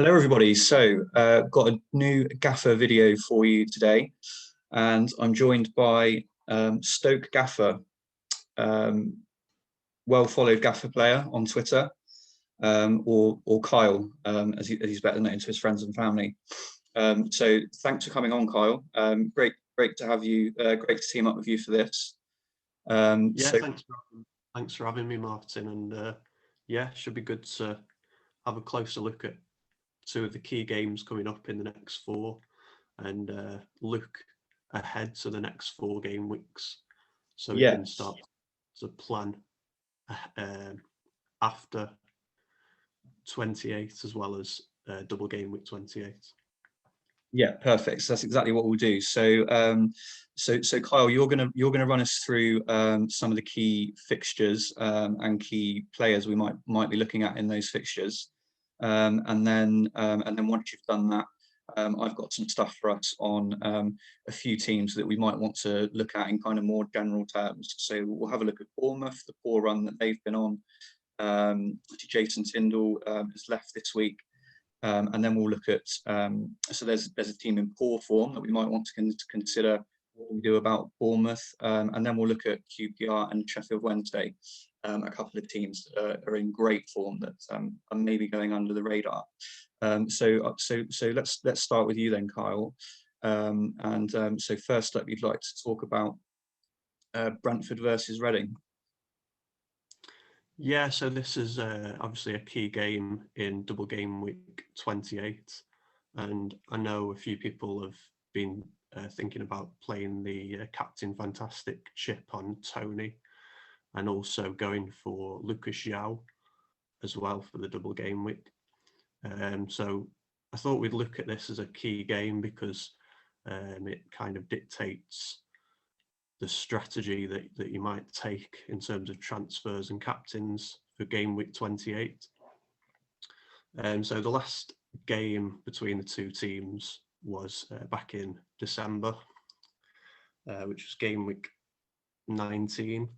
Hello everybody, got a new Gaffr video for you today, and I'm joined by Stoke Gaffr, well-followed Gaffr player on Twitter, or Kyle, as he's better known to his friends and family. So thanks for coming on, Kyle. Great to have you, great to team up with you for this. Thanks for having me, Martin, and should be good to have a closer look at two of the key games coming up in the next four, and look ahead to the next 4 game weeks, so we can start to plan after 28 as well as double game week 28. Yeah, perfect. So that's exactly what we'll do. So Kyle, you're gonna run us through some of the key fixtures and key players we might be looking at in those fixtures. And then once you've done that, I've got some stuff for us on a few teams that we might want to look at in kind of more general terms. So we'll have a look at Bournemouth, the poor run that they've been on. Jason Tyndall has left this week, and then we'll look at so there's a team in poor form that we might want to consider what we do about Bournemouth, and then we'll look at QPR and Sheffield Wednesday. A couple of teams that are in great form that are maybe going under the radar. So let's start with you then, Kyle. So first up, you'd like to talk about Brentford versus Reading. Yeah, so this is obviously a key game in double game week 28, and I know a few people have been thinking about playing the Captain Fantastic chip on Tony, and also going for Joao as well for the double game week. So I thought we'd look at this as a key game because it kind of dictates the strategy that you might take in terms of transfers and captains for game week 28. So the last game between the two teams was back in December, which was game week 19.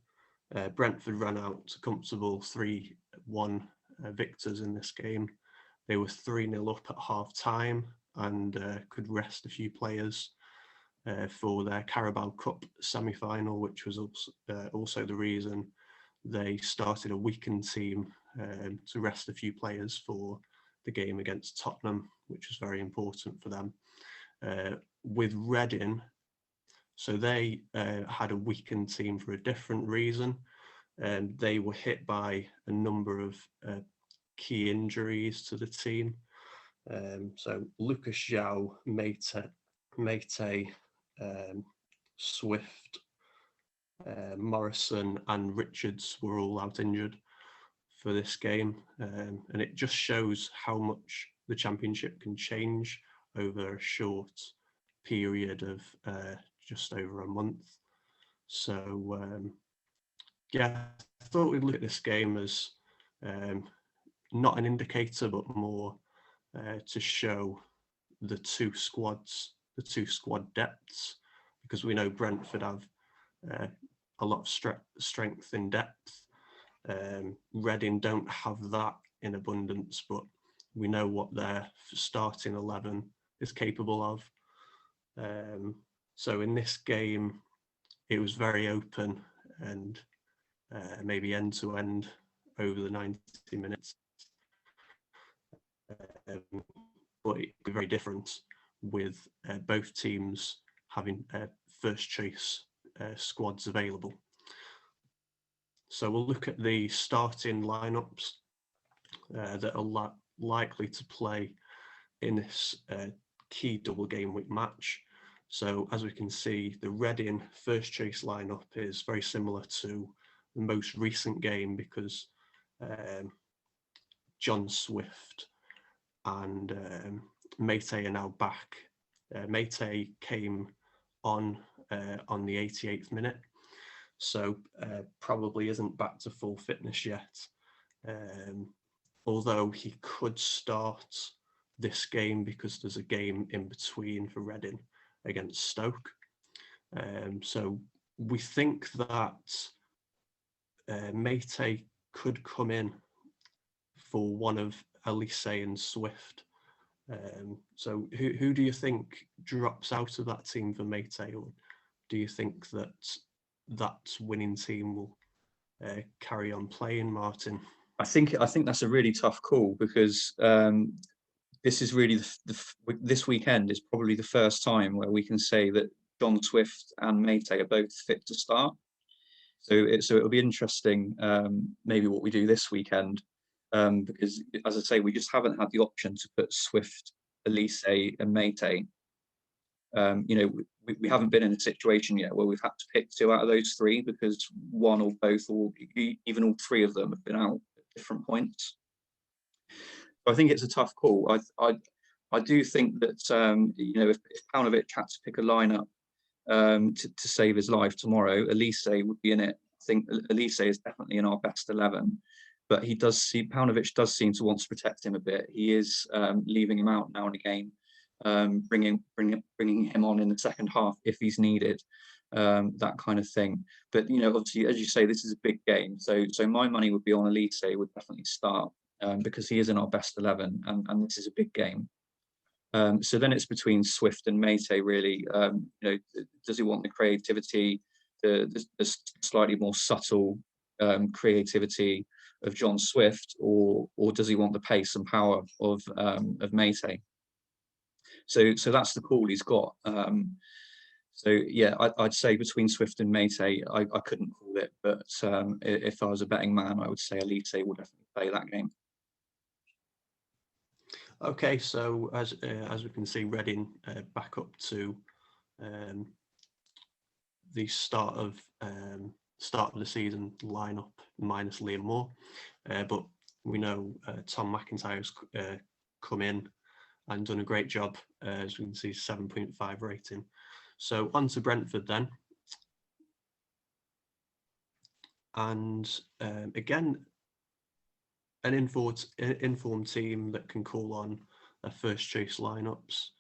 Brentford ran out to comfortable 3-1 victors in this game. They were 3-0 up at half time and could rest a few players for their Carabao Cup semi-final, which was also the reason they started a weakened team to rest a few players for the game against Tottenham, which was very important for them. With Reading, so they had a weakened team for a different reason. They were hit by a number of key injuries to the team. So Joao, Mate, Swift, Morrison and Richards were all out injured for this game. And it just shows how much the Championship can change over a short period of just over a month. So I thought we'd look at this game as not an indicator, but more to show the two squad depths, because we know Brentford have a lot of strength in depth. Reading don't have that in abundance, but we know what their starting 11 is capable of. So in this game, it was very open and maybe end to end over the 90 minutes. But it was very different with both teams having first choice squads available. So we'll look at the starting lineups that are likely to play in this key double game week match. So as we can see, the Reading first choice lineup is very similar to the most recent game because John Swift and Mate are now back. Mate came on the 88th minute, so probably isn't back to full fitness yet. Although he could start this game because there's a game in between for Reading against Stoke. So we think that Mate could come in for one of Elise and Swift So who do you think drops out of that team for Mate, or do you think that winning team will carry on playing, Martin? I think that's a really tough call, because this is really this weekend is probably the first time where we can say that John Swift and Mate are both fit to start. So it'll be interesting, maybe what we do this weekend, because, as I say, we just haven't had the option to put Swift, Elise, and Mate. We haven't been in a situation yet where we've had to pick two out of those three, because one or both, or even all three of them, have been out at different points. So I think it's a tough call. I do think that if Paunovic had to pick a lineup to save his life tomorrow, Elise would be in it. I think Elise is definitely in our best 11, but Paunovic does seem to want to protect him a bit. He is leaving him out now and again, bringing him on in the second half if he's needed, that kind of thing. But obviously, as you say, this is a big game, so my money would be on Elise would definitely start, because he is in our best 11, and this is a big game. So then it's between Swift and Mate, really. Does he want the creativity, the slightly more subtle creativity of John Swift, or does he want the pace and power of Mate? So that's the call he's got. So yeah, I'd say between Swift and Mate, I couldn't call it, but if I was a betting man, I would say Elise will definitely play that game. Okay, so as we can see, Reading back up to the start of the season lineup minus Liam Moore, but we know Tom McIntyre's come in and done a great job. As we can see, 7.5 rating. So on to Brentford then, and again, an informed team that can call on their first choice lineups.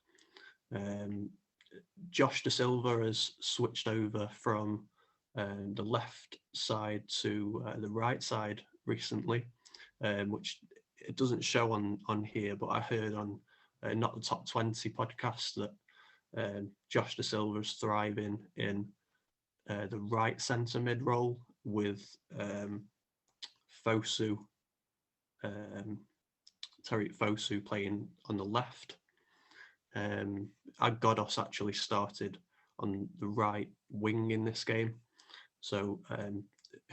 Josh Da Silva has switched over from the left side to the right side recently, which it doesn't show on here, but I heard on Not the Top 20 podcast that Josh Da Silva is thriving in the right centre mid role, with Fosu playing on the left. Godos actually started on the right wing in this game. So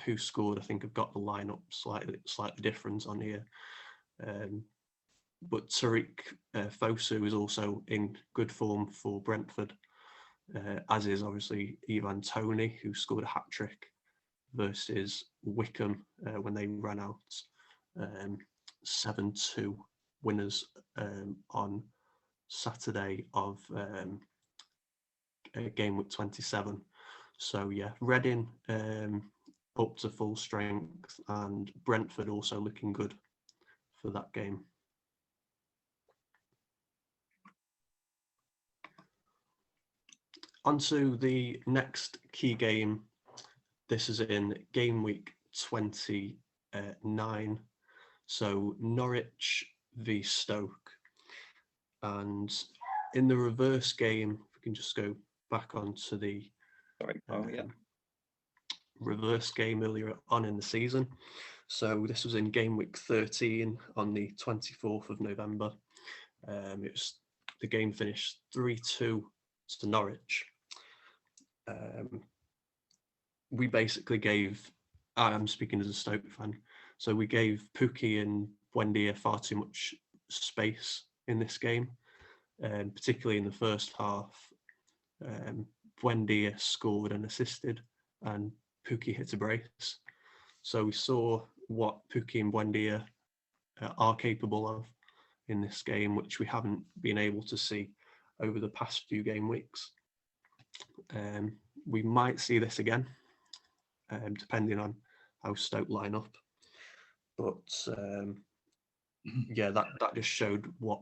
who scored, I think I've got the lineup slightly different on here. But Tariq Fosu is also in good form for Brentford, as is obviously Ivan Toney, who scored a hat-trick versus Wickham when they ran out 7-2 winners on Saturday of Gameweek 27. So yeah, Reading up to full strength, and Brentford also looking good for that game. On to the next key game. This is in Gameweek 29. So Norwich v Stoke. And in the reverse game, if we can just go back onto the reverse game earlier on in the season. So this was in game week 13 on the 24th of November. The game finished 3-2 to Norwich. We basically gave, I'm speaking as a Stoke fan, so we gave Pukki and Buendia far too much space in this game, particularly in the first half. Buendia scored and assisted, and Pukki hit a brace. So we saw what Pukki and Buendia are capable of in this game, which we haven't been able to see over the past few game weeks. We might see this again, depending on how Stoke line up. But yeah, that just showed what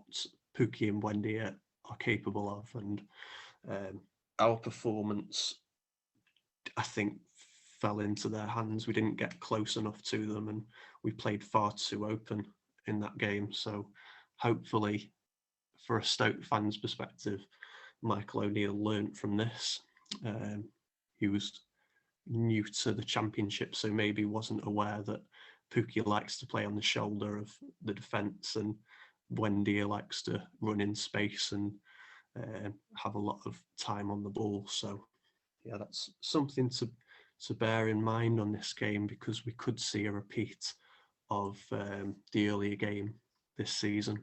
Pukki and Buendia are capable of, and our performance, I think, fell into their hands. We didn't get close enough to them, and we played far too open in that game. So hopefully for a Stoke fan's perspective, Michael O'Neill learnt from this. He was new to the Championship, so maybe wasn't aware that Pukki likes to play on the shoulder of the defence, and Buendia likes to run in space and have a lot of time on the ball. So yeah, that's something to bear in mind on this game, because we could see a repeat of the earlier game this season.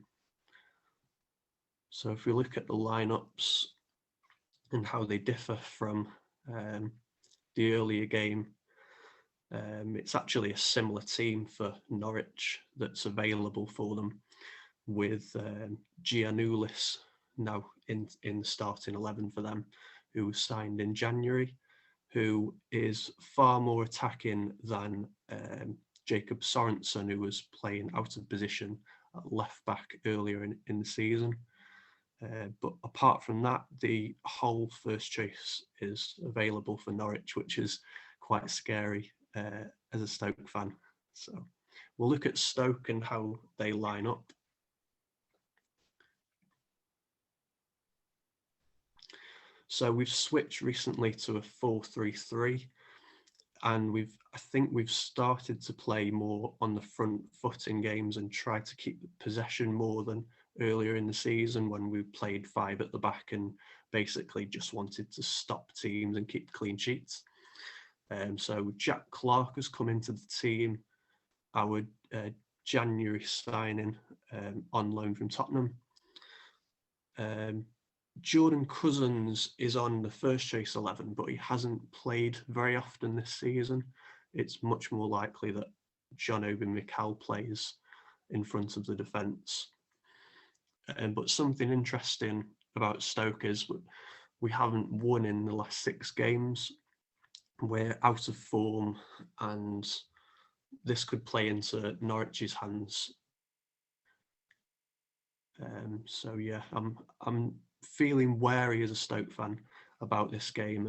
So if we look at the lineups and how they differ from the earlier game, it's actually a similar team for Norwich that's available for them, with Giannoulis now in the starting 11 for them, who was signed in January, who is far more attacking than Jacob Sorensen, who was playing out of position at left back earlier in the season. But apart from that, the whole first choice is available for Norwich, which is quite scary as a Stoke fan. So we'll look at Stoke and how they line up. So we've switched recently to a 4-3-3, and I think we've started to play more on the front foot in games and try to keep possession more than earlier in the season, when we played 5 at the back and basically just wanted to stop teams and keep clean sheets. So Jack Clark has come into the team, our January signing on loan from Tottenham. Jordan Cousins is on the first choice 11, but he hasn't played very often this season. It's much more likely that John Obi Mikel plays in front of the defence. But something interesting about Stoke is we haven't won in the last 6 games. We're out of form, and this could play into Norwich's hands. So yeah, I'm feeling wary as a Stoke fan about this game,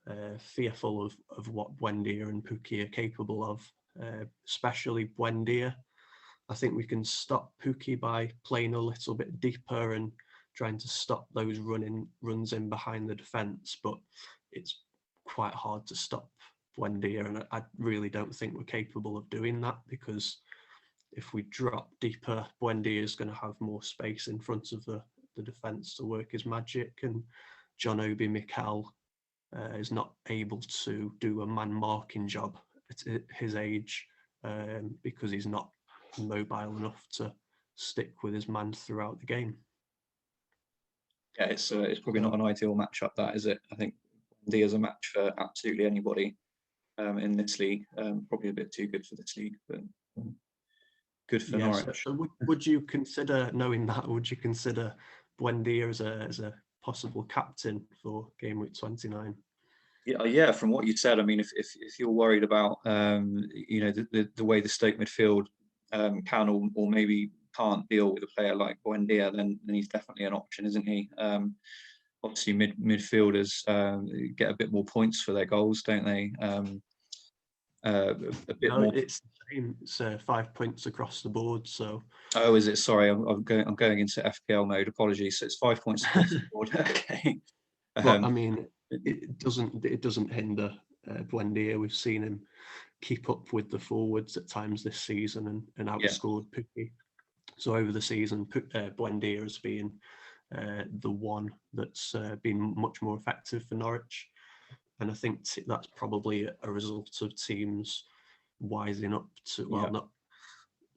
and fearful of what Buendia and Pukki are capable of, especially Buendia. I think we can stop Pukki by playing a little bit deeper and trying to stop those runs in behind the defence, but it's quite hard to stop Buendia, and I really don't think we're capable of doing that, because if we drop deeper, Buendia is going to have more space in front of the defence to work his magic, and John Obi Mikel is not able to do a man marking job at his age, because he's not mobile enough to stick with his man throughout the game. Yeah, it's probably not an ideal matchup, that, is it? I think Buendia is a match for absolutely anybody in this league. Probably a bit too good for this league, but good for Norwich. So would you consider, knowing that, would you consider Buendia as a possible captain for game week 29? Yeah. From what you said, I mean, if you're worried about the way the Stoke midfield can or maybe can't deal with a player like Buendia, then he's definitely an option, isn't he? Obviously, midfielders get a bit more points for their goals, don't they? A bit more. It's the same. It's 5 points across the board. So. Oh, is it? Sorry, I'm going into FPL mode. Apologies. So it's 5 points across the board. Okay. But I mean, it doesn't hinder Buendia. We've seen him keep up with the forwards at times this season and outscored Pukki. So over the season, Buendia has been the one that's been much more effective for Norwich. And I think that's probably a result of teams wising up to, well, not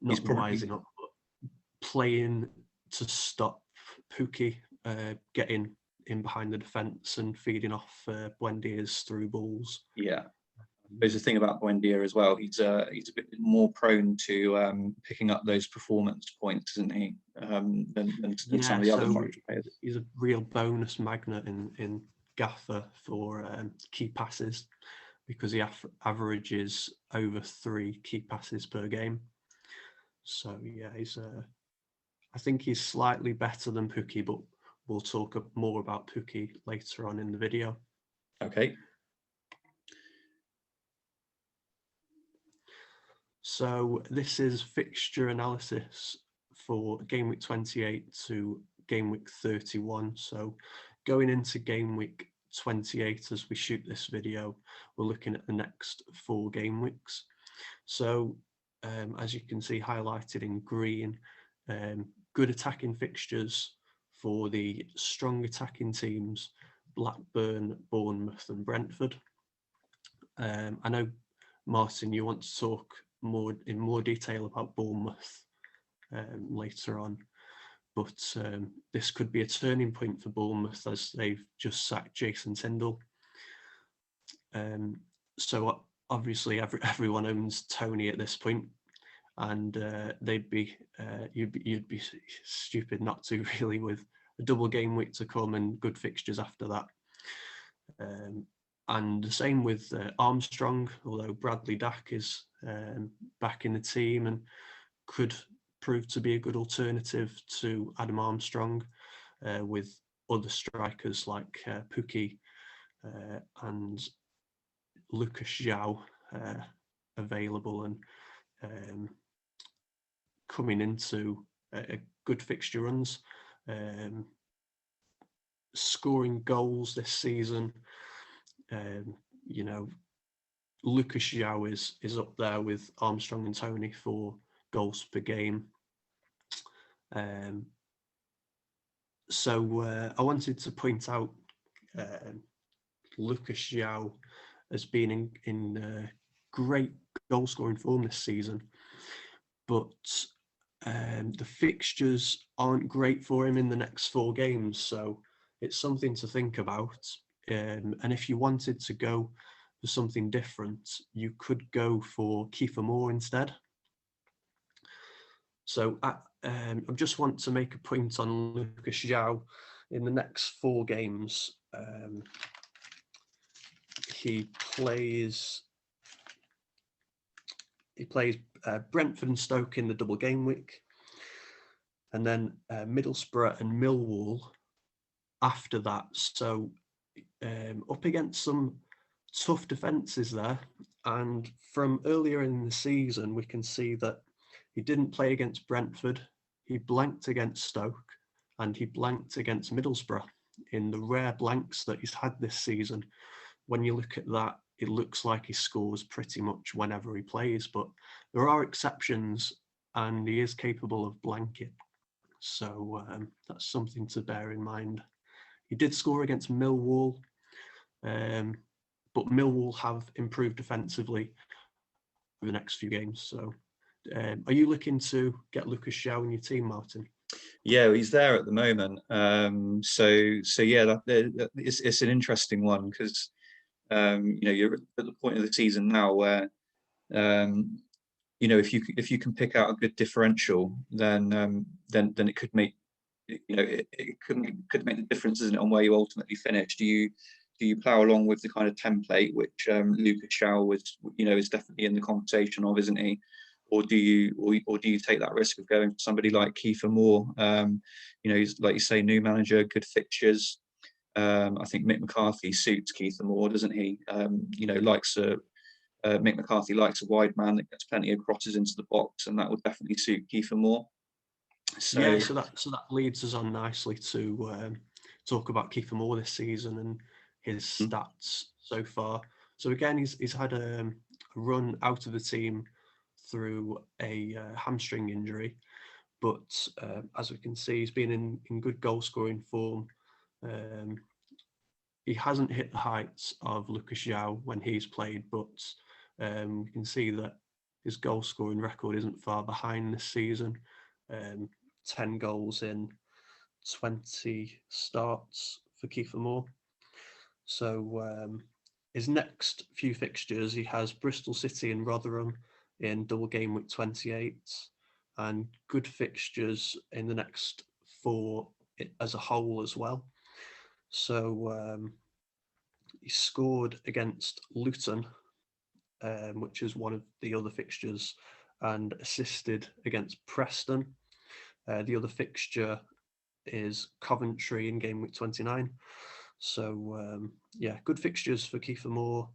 wising up, but playing to stop Pukki getting in behind the defence and feeding off Buendia's through balls. Yeah. There's a thing about Buendia as well. He's a bit more prone to picking up those performance points, isn't he? Than some of the other Norwich players. He's a real bonus magnet in Gaffr for key passes, because he averages over 3 key passes per game. So yeah, I think he's slightly better than Pukki, but we'll talk more about Pukki later on in the video. Okay. So this is fixture analysis for game week 28 to game week 31. So going into game week 28 as we shoot this video, we're looking at the next 4 game weeks. So as you can see highlighted in green, good attacking fixtures for the strong attacking teams, Blackburn, Bournemouth and Brentford. I know, Martin, you want to talk in more detail about Bournemouth later on, but this could be a turning point for Bournemouth as they've just sacked Jason Tindall. So obviously everyone owns Tony at this point, and you'd be stupid not to, really, with a double game week to come and good fixtures after that. And the same with Armstrong, although Bradley Dack is back in the team and could prove to be a good alternative to Adam Armstrong, with other strikers like Pukki and Lucas Joao available and coming into a good fixture runs, scoring goals this season. Lucas Joao is up there with Armstrong and Tony for goals per game. So I wanted to point out Lucas Joao as being in great goal scoring form this season, but the fixtures aren't great for him in the next 4 games, so it's something to think about. And if you wanted to go for something different, you could go for Kiefer Moore instead. So I just want to make a point on Lucas Joao. In the next 4 games, he plays Brentford and Stoke in the double game week, and then Middlesbrough and Millwall after that. So up against some tough defences there. And from earlier in the season, we can see that he didn't play against Brentford, he blanked against Stoke, and he blanked against Middlesbrough in the rare blanks that he's had this season. When you look at that, it looks like he scores pretty much whenever he plays, but there are exceptions and he is capable of blanking. So that's something to bear in mind. He did score against Millwall, but Millwall have improved defensively over the next few games. So are you looking to get Lucas Joao in your team, Martin? Yeah, he's there at the moment. So yeah, it's an interesting one because you're at the point of the season now where if you can pick out a good differential, then it could make it could make the difference, isn't it, on where you ultimately finish. Do you plough along with the kind of template which Lucas Joao was, is definitely in the conversation of, isn't he? Or do you take that risk of going for somebody like Kiefer Moore? He's, like you say, new manager, good fixtures. I think Mick McCarthy suits Kiefer Moore, doesn't he? Mick McCarthy likes a wide man that gets plenty of crosses into the box, and that would definitely suit Kiefer Moore. So that leads us on nicely to talk about Kiefer Moore this season and his stats so far. So again, he's had a run out of the team through a hamstring injury, but as we can see, he's been in good goal scoring form. He hasn't hit the heights of Lucas Joao when he's played, but we can see that his goal scoring record isn't far behind this season. 10 goals in 20 starts for Kiefer Moore. So his next few fixtures, he has Bristol City and Rotherham in double game week 28, and good fixtures in the next 4 as a whole as well. So he scored against Luton, which is one of the other fixtures, and assisted against Preston. The other fixture is Coventry in game week 29. So yeah, good fixtures for Kiefer Moore.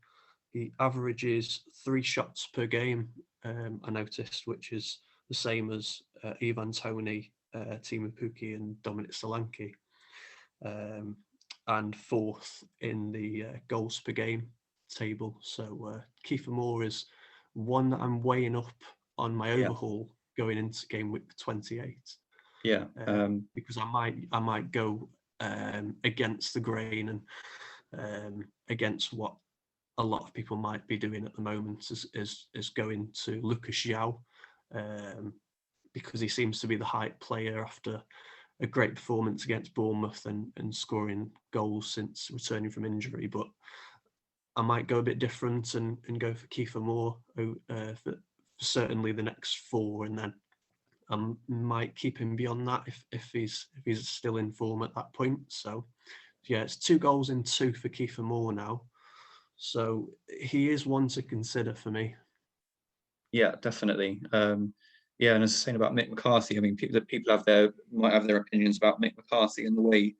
He averages 3 shots per game, I noticed, which is the same as Ivan Toney Teemu Pukki and Dominic Solanke, and fourth in the goals per game table. So Kiefer Moore is one that I'm weighing up on my overhaul going into game week 28. Yeah, because I might go against the grain and against what a lot of people might be doing at the moment is going to Lucas Joao, because he seems to be the hype player after a great performance against Bournemouth and scoring goals since returning from injury. But I might go a bit different and go for Kiefer Moore for certainly the next four, and then I might keep him beyond that if he's still in form at that point. So yeah, it's 2 goals in 2 for Kiefer Moore now. So he is one to consider for me. Yeah, definitely. Yeah, and as I was saying about Mick McCarthy, I mean, people might have their opinions about Mick McCarthy and the way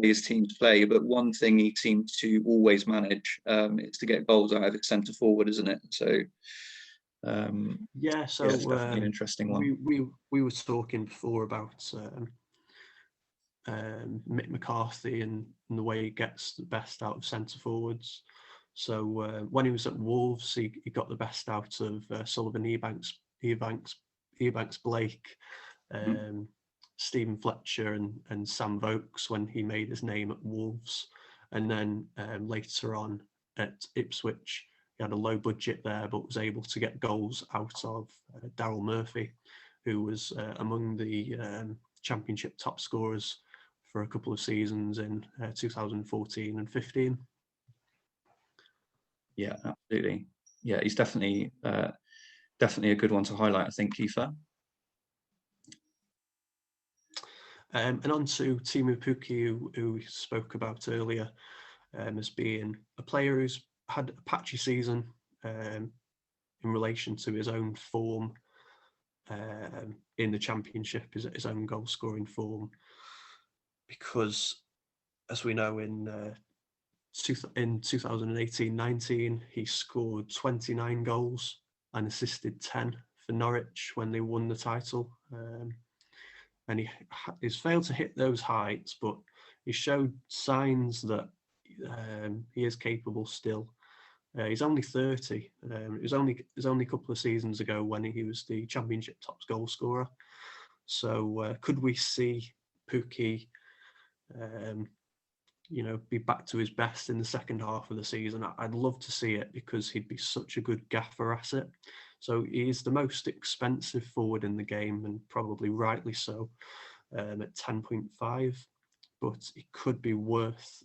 his teams play, but one thing he seems to always manage is to get goals out of his centre forward, isn't it? So yeah, so it's definitely an interesting one. we were talking before about Mick McCarthy and the way he gets the best out of centre forwards. So when he was at Wolves, he got the best out of Sullivan Ebanks Blake, Stephen Fletcher and Sam Vokes when he made his name at Wolves. And then later on at Ipswich, he had a low budget there, but was able to get goals out of Daryl Murphy, who was among the Championship top scorers for a couple of seasons in 2014 and 15. Yeah, absolutely. Yeah, he's definitely a good one to highlight, I think, Kiefer. And on to Teemu Pukki, who we spoke about earlier, as being a player who's had a patchy season in relation to his own form in the Championship, his own goal scoring form, because as we know in 2018-19 he scored 29 goals and assisted 10 for Norwich when they won the title, and he's failed to hit those heights, but he showed signs that he is capable still. He's only 30. It was only a couple of seasons ago when he was the Championship top goal scorer. So could we see Pukki, be back to his best in the second half of the season? I'd love to see it, because he'd be such a good Gaffr asset. So he is the most expensive forward in the game, and probably rightly so, at 10.5. But it could be worth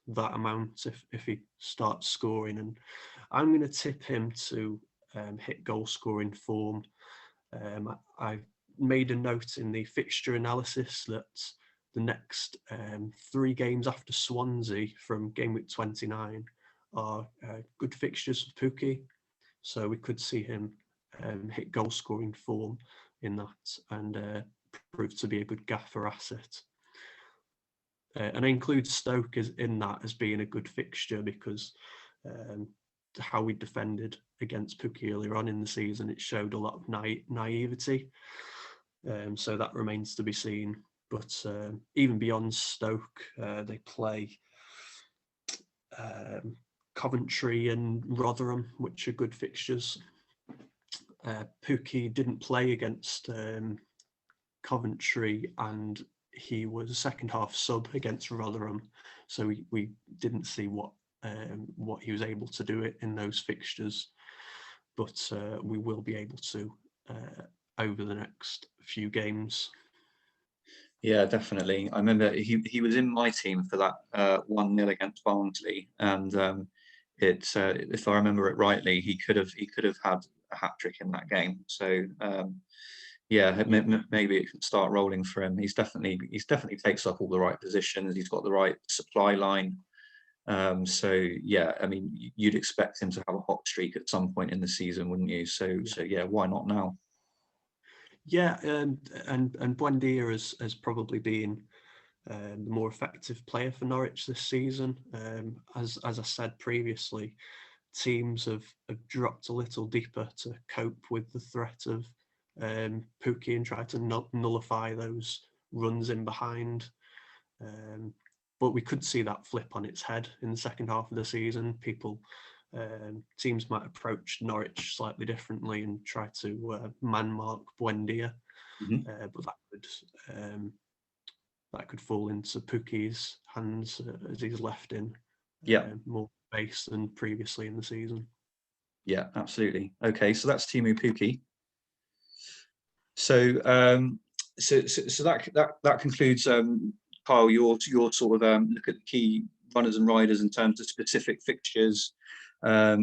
that amount if he starts scoring. And I'm going to tip him to hit goal scoring form. I made a note in the fixture analysis that the next 3 games after Swansea from game week 29 are good fixtures for Pukki. So we could see him hit goal scoring form in that and prove to be a good Gaffr asset. And I include Stoke in that as being a good fixture, because how we defended against Pukki earlier on in the season, it showed a lot of naivety. So that remains to be seen. But even beyond Stoke, they play Coventry and Rotherham, which are good fixtures. Pukki didn't play against Coventry, and he was a second half sub against Rotherham, so we didn't see what he was able to do it in those fixtures, but we will be able to over the next few games. Yeah, definitely. I remember he was in my team for that 1-0 against Barnsley, and if I remember it rightly, he could have had a hat trick in that game. So maybe it can start rolling for him. He's definitely takes up all the right positions. He's got the right supply line. So yeah, I mean, you'd expect him to have a hot streak at some point in the season, wouldn't you? So yeah, why not now? Yeah, and Buendia has probably been the more effective player for Norwich this season. As I said previously, teams have dropped a little deeper to cope with the threat of Pukki and try to nullify those runs in behind. But we could see that flip on its head in the second half of the season. Teams might approach Norwich slightly differently and try to man mark Buendia, but that could fall into Pukki's hands as he's left in more space than previously in the season. Yeah, absolutely. Okay, so that's Teemu Pukki. So that concludes, Kyle, your sort of look at the key runners and riders in terms of specific fixtures,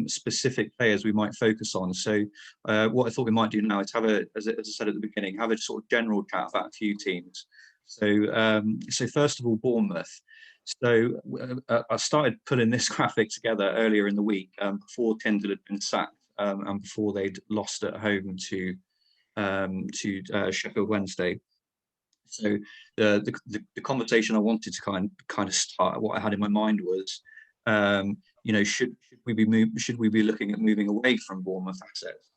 specific players we might focus on. So what I thought we might do now is have as I said at the beginning, have a sort of general chat about a few teams. So first of all, Bournemouth. So I started putting this graphic together earlier in the week, before Tyndall had been sacked, and before they'd lost at home to Sheffield Wednesday. So the conversation I wanted to kind of start, what I had in my mind was, should we be looking at moving away from Bournemouth assets?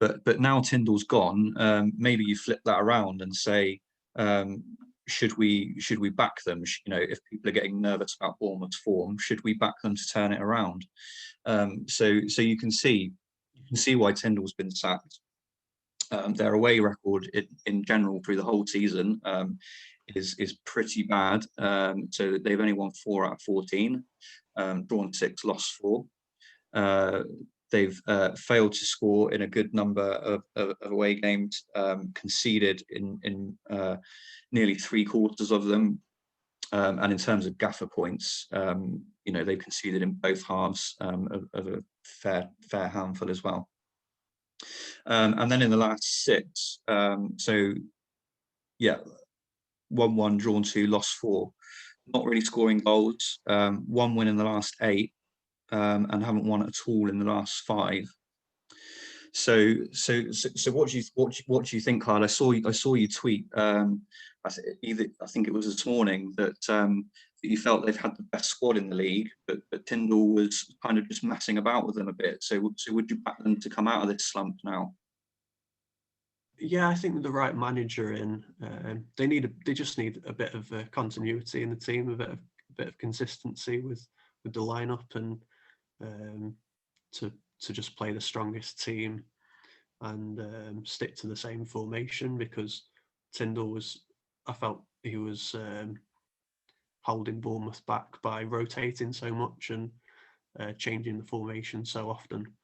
But now Tyndall's gone, maybe you flip that around and say, should we back them? If people are getting nervous about Bournemouth's form, should we back them to turn it around? So you can see why Tyndall's been sacked. Their away record in general through the whole season is pretty bad. So they've only won 4 out of 14, drawn 6, lost 4. They've failed to score in a good number of away games, conceded in nearly 3/4 of them. And in terms of Gaffr points, they've conceded in both halves of a fair handful as well. And then in the last 6, 1-1, drawn 2, lost 4, not really scoring goals. 1 win in the last 8, and haven't won at all in the last 5. So what do you think, Kyle? I saw you tweet. I think it was this morning that you felt they've had the best squad in the league, but Tyndall was kind of just messing about with them a bit. So would you back them to come out of this slump now? Yeah, I think with the right manager in, they just need a bit of continuity in the team, a bit of consistency with the lineup, and to just play the strongest team and stick to the same formation, because Tyndall I felt he was holding Bournemouth back by rotating so much and changing the formation so often,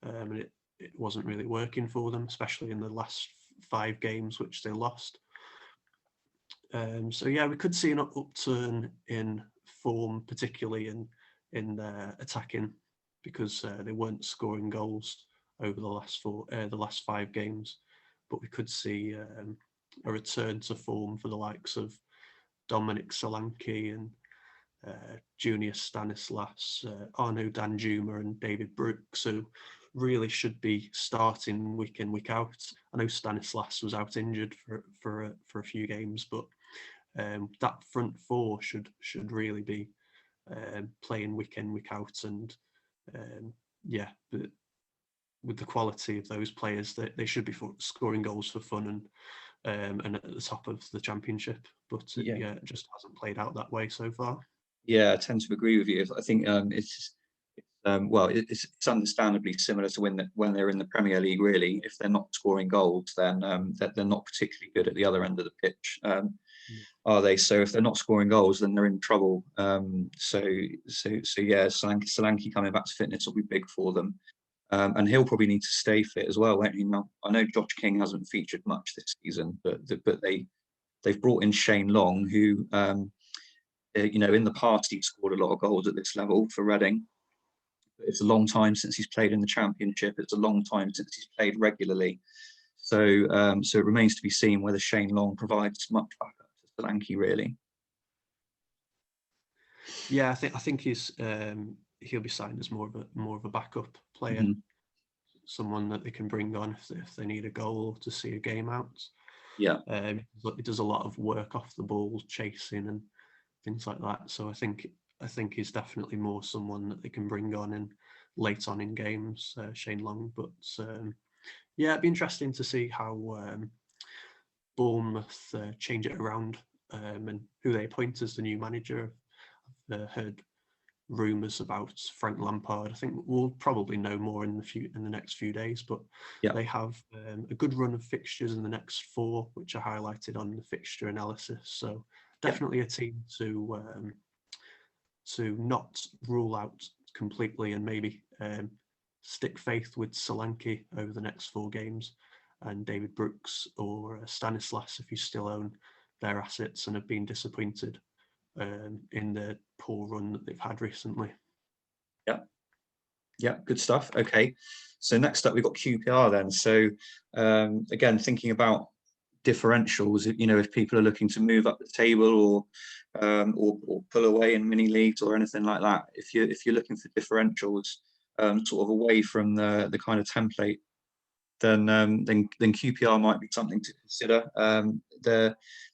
and it wasn't really working for them, especially in the last 5 games which they lost. So yeah, we could see an upturn in form, particularly in attacking, because they weren't scoring goals over the last 5 games. But we could see a return to form for the likes of Dominic Solanke and Junior Stanislas, Arnaud Danjuma and David Brooks, who really should be starting week in, week out. I know Stanislas was out injured for a few games, but that front 4 should really be playing week in, week out, and with the quality of those players, they should be scoring goals for fun and at the top of the Championship. But it just hasn't played out that way so far. Yeah, I tend to agree with you. I think it's understandably similar to when they're in the Premier League. Really, if they're not scoring goals, then they're not particularly good at the other end of the pitch, are they? So if they're not scoring goals, then they're in trouble. So yeah, Solanke coming back to fitness will be big for them, and he'll probably need to stay fit as well, won't he? Now, I know Josh King hasn't featured much this season, but they've brought in Shane Long, who in the past he's scored a lot of goals at this level for Reading. It's a long time since he's played in the Championship. It's a long time since he's played regularly. So it remains to be seen whether Shane Long provides much backup to Solanke, really. Yeah, I think he'll be signed as more of a backup player, someone that they can bring on if they need a goal to see a game out. Yeah, he does a lot of work off the ball, chasing and things like that. So I think he's definitely more someone that they can bring on late on in games, Shane Long. But Yeah, it'd be interesting to see how Bournemouth change it around and who they appoint as the new manager. I've heard rumours about Frank Lampard. I think we'll probably know more in the next few days, but Yeah. they have a good run of fixtures in the next 4, which are highlighted on the fixture analysis. So definitely a team to not rule out completely, and maybe stick faith with Solanke over the next 4 games, and David Brooks or Stanislas if you still own their assets and have been disappointed in the poor run that they've had recently. Yeah, good stuff. Okay, so next up we've got QPR then. So again, thinking about differentials, if people are looking to move up the table or pull away in mini leagues or anything like that, if you're looking for differentials, sort of away from the kind of template, then QPR might be something to consider.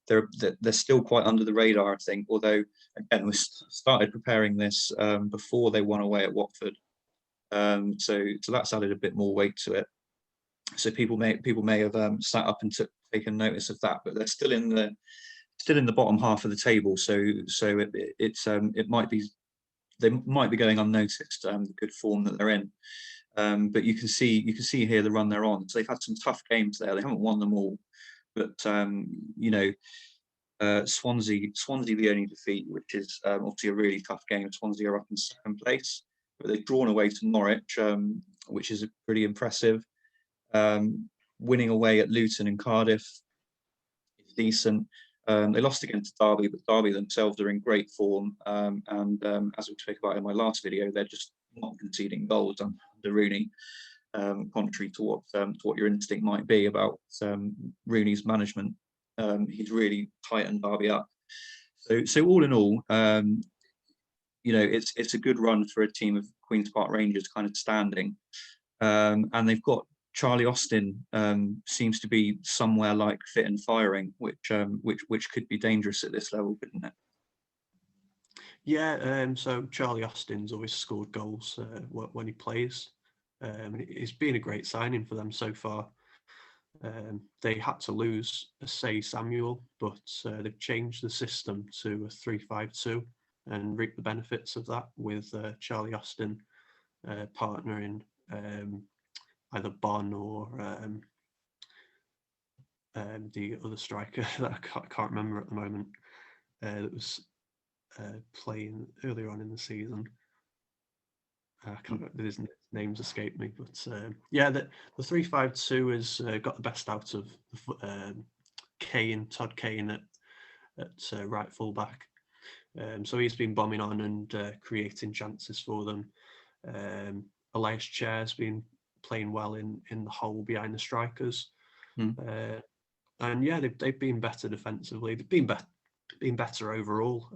They're still quite under the radar, I think. Although again, we started preparing this before they won away at Watford. So that's added a bit more weight to it. So people may have sat up and taken notice of that, but they're still in the bottom half of the table. So it might be, they might be going unnoticed. The good form that they're in, but you can see here the run they're on. So they've had some tough games there. They haven't won them all, but Swansea the only defeat, which is obviously a really tough game. Swansea are up in 2nd place, but they've drawn away to Norwich, which is pretty impressive. Winning away at Luton and Cardiff is decent. They lost against Derby, but Derby themselves are in great form. And as we spoke about in my last video, they're just not conceding goals under Rooney, contrary to what your instinct might be about Rooney's management. He's really tightened Derby up. So all in all, it's a good run for a team of Queen's Park Rangers kind of standing, and they've got Charlie Austin seems to be somewhere like fit and firing, which could be dangerous at this level, couldn't it? Yeah, so Charlie Austin's always scored goals when he plays. It's been a great signing for them so far. They had to lose Say Samuel, but they've changed the system to a 3-5-2 and reap the benefits of that with Charlie Austin partnering either Bon or the other striker that I can't remember at the moment that was playing earlier on in the season. His names escape me, but yeah, the 3-5-2 has got the best out of Todd Kane at right fullback. So he's been bombing on and creating chances for them. Elias Chair's been playing well in the hole behind the strikers. And yeah, they've been better defensively. They've been better overall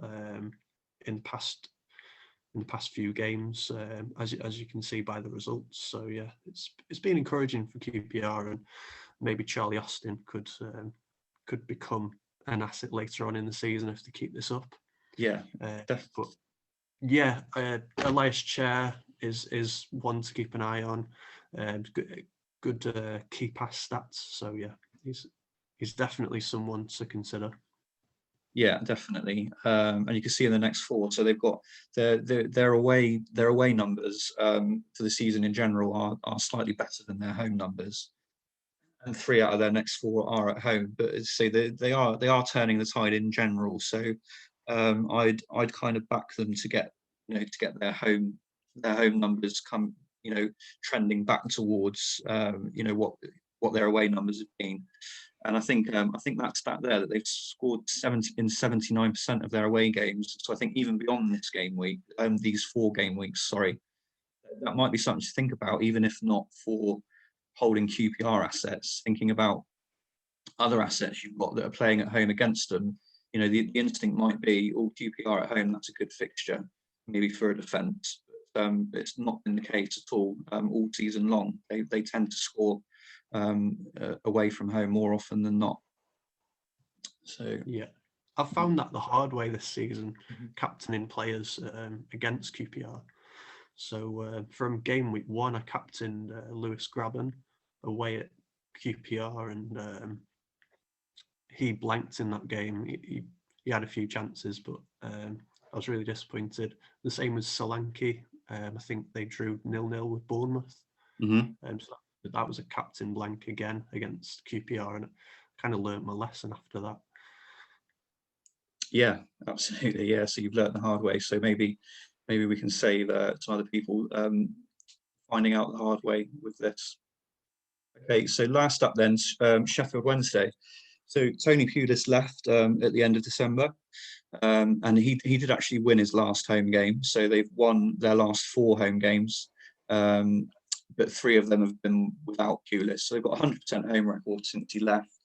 in the past few games, as you can see by the results. So yeah, it's been encouraging for QPR, and maybe Charlie Austin could become an asset later on in the season if they keep this up. Yeah, but yeah, Elias Chair is one to keep an eye on. Good key pass stats. So yeah, he's definitely someone to consider. Yeah, definitely. And you can see in the next 4, so they've got their away numbers for the season in general are slightly better than their home numbers, and 3 out of their next 4 are at home. But so they are turning the tide in general. So I'd kind of back them to get their home numbers come trending back towards what their away numbers have been. And I think that stat there that they've scored 79% of their away games. So I think even beyond this game week, these 4 game weeks, sorry, that might be something to think about, even if not for holding QPR assets. Thinking about other assets you've got that are playing at home against them. The instinct might be, QPR at home, that's a good fixture, maybe for a defence. But it's not been the case at all season long. They tend to score away from home more often than not. So yeah, I've found that the hard way this season, captaining players against QPR. So from game week 1, I captained Lewis Grabban away at QPR, and he blanked in that game. He had a few chances, but I was really disappointed. The same with Solanke. I think they drew 0-0 with Bournemouth. So that was a captain blank again against QPR, and I kind of learnt my lesson after that. Yeah, absolutely. Yeah, so you've learnt the hard way. So maybe we can save some other people finding out the hard way with this. Okay, so last up then, Sheffield Wednesday. So Tony Pulis left at the end of December, and he did actually win his last home game. So they've won their last 4 home games, but 3 of them have been without Pulis. So they've got 100% home record since he left,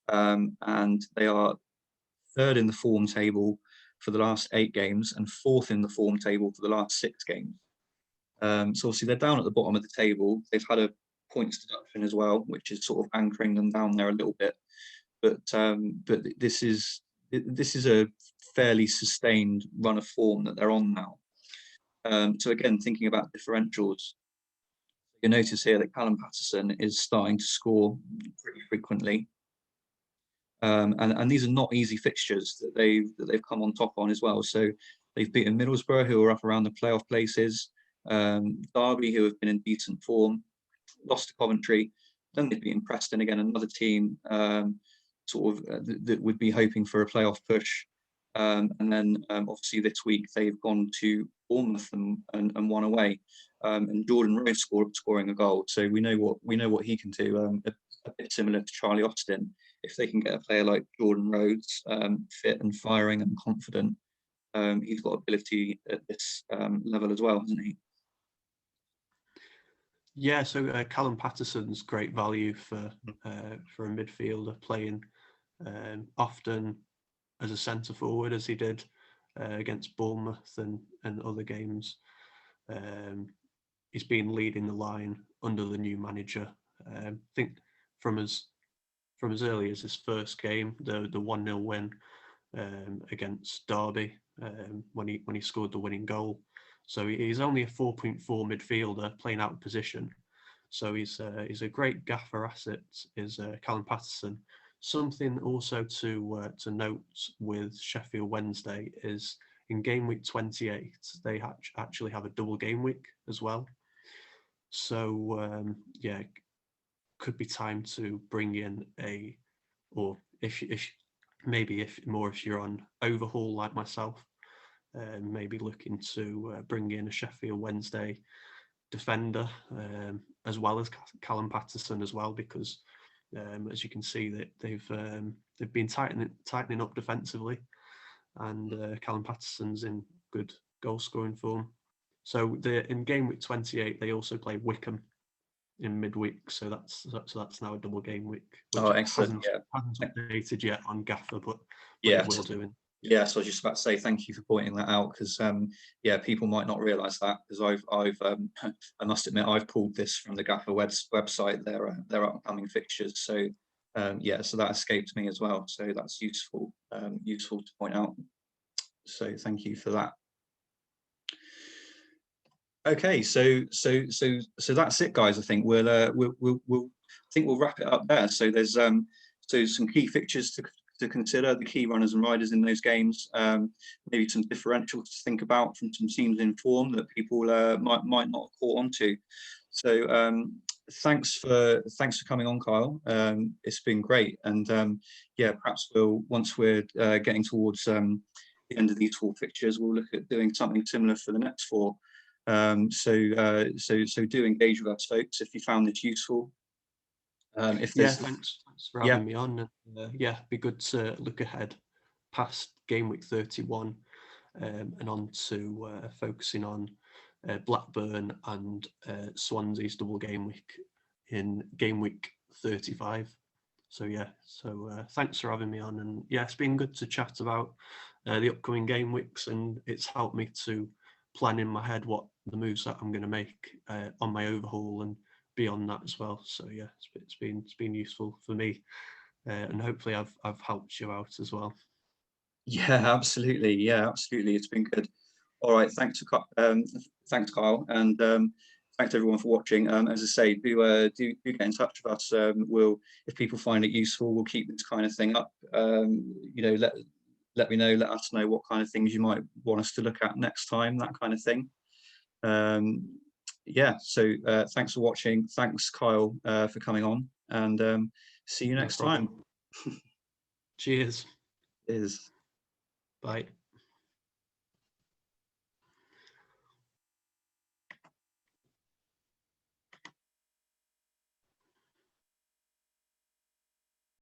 and they are 3rd in the form table for the last 8 games and 4th in the form table for the last 6 games. So obviously they're down at the bottom of the table. They've had a points deduction as well, which is sort of anchoring them down there a little bit. But this is a fairly sustained run of form that they're on now. So again, thinking about differentials, you notice here that Callum Paterson is starting to score pretty frequently. And these are not easy fixtures that they've come on top on as well. So they've beaten Middlesbrough, who are up around the playoff places, Derby, who have been in decent form, lost to Coventry, then they've beaten Preston, again another team that would be hoping for a playoff push. And then obviously this week they've gone to Bournemouth and won away. And Jordan Rhodes scoring a goal, so we know what he can do. A bit similar to Charlie Austin. If they can get a player like Jordan Rhodes fit and firing and confident, he's got ability at this level as well, hasn't he? Yeah, so Callum Paterson's great value for a midfielder, playing often as a centre forward, as he did against Bournemouth and other games. He's been leading the line under the new manager. I think from as early as his first game, the 1-0 win against Derby, when he scored the winning goal. So he's only a 4.4 midfielder playing out of position. So he's a great Gaffr asset, is Callum Paterson. Something also to note with Sheffield Wednesday is in game week 28, they actually have a double game week as well. So could be time to bring in or if you're on overhaul like myself, maybe looking to bring in a Sheffield Wednesday defender, as well as Callum Paterson as well, because as you can see that they've been tightening up defensively, and Callum Paterson's in good goal scoring form. So in game week 28 they also play Wycombe in midweek, so that's now a double game week, which excellent. hasn't updated yet on Gaffr, but yeah, it will do. Yeah, so I was just about to say thank you for pointing that out, because people might not realise that, because I've I must admit I've pulled this from the Gaffr website, their upcoming fixtures. So so that escaped me as well. So that's useful to point out. So thank you for that. Okay, so that's it, guys. I think we'll wrap it up there. So there's some key fixtures to consider, the key runners and riders in those games, maybe some differentials to think about from some teams in form that people might not have caught on to. So thanks for coming on, Kyle. It's been great, and perhaps once we're getting towards the end of these 4 fixtures, we'll look at doing something similar for the next 4. So do engage with us, folks, if you found this useful. Thanks for having me on. And, be good to look ahead past game week 31 and on to focusing on Blackburn and Swansea's double game week in game week 35. So thanks for having me on, and it's been good to chat about the upcoming game weeks, and it's helped me to plan in my head what the moves that I'm going to make on my overhaul and beyond that as well. So it's been useful for me, and hopefully I've helped you out as well. Absolutely. It's been good. All right, thanks Kyle, and thanks everyone for watching. As I say, do get in touch with us. We'll, if people find it useful, we'll keep this kind of thing up. You know, let me know, let us know what kind of things you might want us to look at next time, that kind of thing. Yeah, so thanks for watching. Thanks, Kyle, for coming on, and see you next time. Cheers. Cheers. Bye.